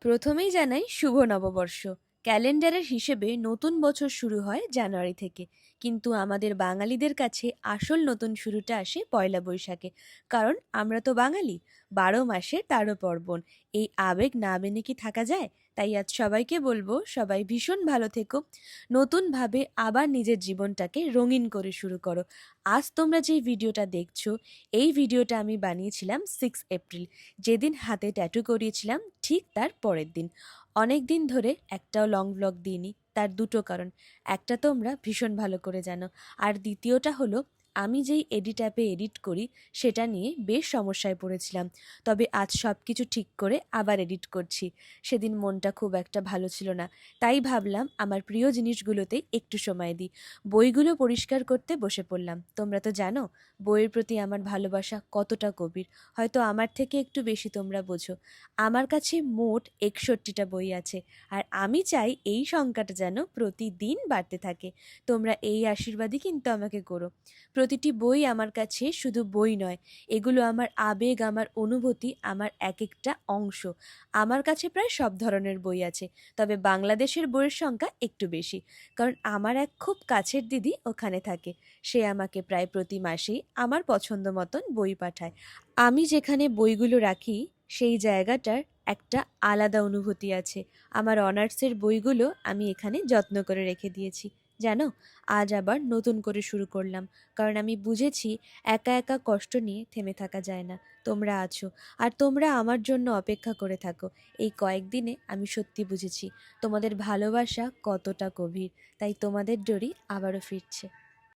প্রথমেই জানাই শুভ নববর্ষ। ক্যালেন্ডারের হিসেবে নতুন বছর শুরু হয় জানুয়ারি থেকে, কিন্তু আমাদের বাঙালিদের কাছে আসল নতুন শুরুটা আসে পয়লা বৈশাখে। কারণ আমরা তো বাঙালি, 12 মাসে 13 পার্বণ। এই আবেগ না মেনে কি থাকা যায়? তাই আজ সবাইকে বলবো, সবাই ভীষণ ভালো থেকো। নতুনভাবে আবার নিজের জীবনটাকে রঙিন করে শুরু করো। আজ তোমরা যেই ভিডিওটা দেখছো, এই ভিডিওটা আমি বানিয়েছিলাম 6 এপ্রিল, যেদিন হাতে ট্যাটু করিয়েছিলাম ঠিক তার পরের দিন। অনেক দিন ধরে একটাও লং ব্লগ দিইনি, তার দুটো কারণ। একটা তোমরা ভীষণ ভালো করে জানো, আর দ্বিতীয়টা হলো আমি যেই এডিট অ্যাপে এডিট করি সেটা নিয়ে বেশ সমস্যায় পড়েছিলাম। তবে আজ সব কিছু ঠিক করে আবার এডিট করছি। সেদিন মনটা খুব একটা ভালো ছিল না, তাই ভাবলাম আমার প্রিয় জিনিসগুলোতে একটু সময় দিই। বইগুলো পরিষ্কার করতে বসে পড়লাম। তোমরা তো জানো বইয়ের প্রতি আমার ভালোবাসা কতটা গভীর, হয়তো আমার থেকে একটু বেশি তোমরা বোঝো। আমার কাছে মোট 61টা বই আছে, আর আমি চাই এই সংখ্যাটা যেন প্রতিদিন বাড়তে থাকে। তোমরা এই আশীর্বাদই কিন্তু আমাকে করো। প্রতিটি বই আমার কাছে শুধু বই নয়, এগুলো আমার আবেগ, আমার অনুভূতি, আমার এক একটা অংশ। আমার কাছে প্রায় সব ধরনের বই আছে, তবে বাংলাদেশের বইয়ের সংখ্যা একটু বেশি, কারণ আমার এক খুব কাছের দিদি ওখানে থাকে। সে আমাকে প্রায় প্রতি মাসেই আমার পছন্দ মতন বই পাঠায়। আমি যেখানে বইগুলো রাখি সেই জায়গাটার একটা আলাদা অনুভূতি আছে। আমার অনার্সের বইগুলো আমি এখানে যত্ন করে রেখে দিয়েছি। জানো, আজ আবার নতুন করে শুরু করলাম, কারণ আমি বুঝেছি একা একা কষ্ট নিয়ে থেমে থাকা যায় না। তোমরা আছো, আর তোমরা আমার জন্য অপেক্ষা করে থাকো। এই কয়েকদিনে আমি সত্যি বুঝেছি তোমাদের ভালোবাসা কতটা গভীর, তাই তোমাদের জড়ি আবারও ফিরছে।